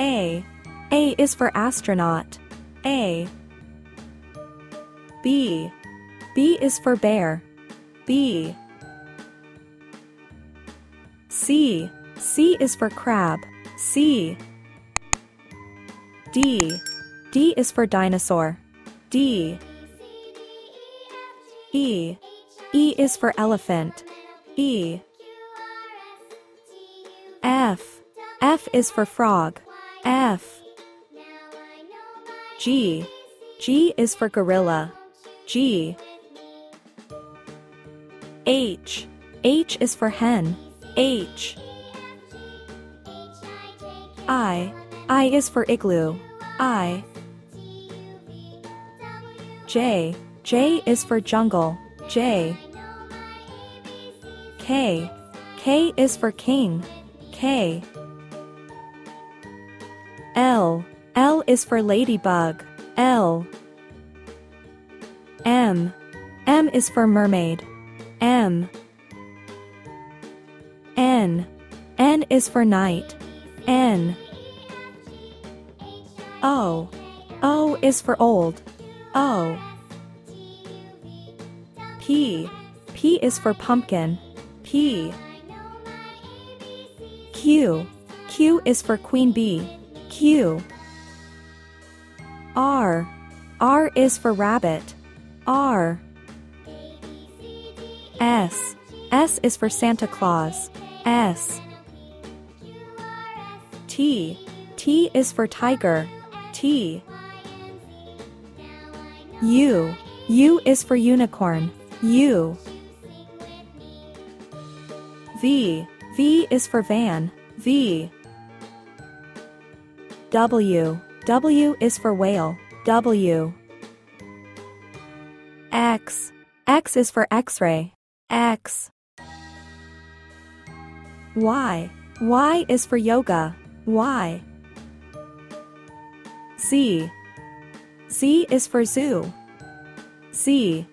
A. A is for astronaut. A. B. B is for bear. B. C. C is for crab. C. D. D is for dinosaur. D. E. E is for elephant. E. F. F is for frog. F. G. G is for gorilla. G. H. H is for hen. H. I. I is for igloo. I. J. J is for jungle. J. K. K is for king. K. L. L is for ladybug. L. M. M is for mermaid. M. N. N is for night. N. O. O is for old. O. P. P is for pumpkin. P. Q. Q is for queen bee. Q. R. R is for rabbit. R. S. S is for Santa Claus. S. T. T is for tiger. T. U. U is for unicorn. U. V. V is for van. V. W. W is for whale. W. X. X is for X-ray. X. Y. Y is for yoga. Y. Z. Z is for zoo. Z.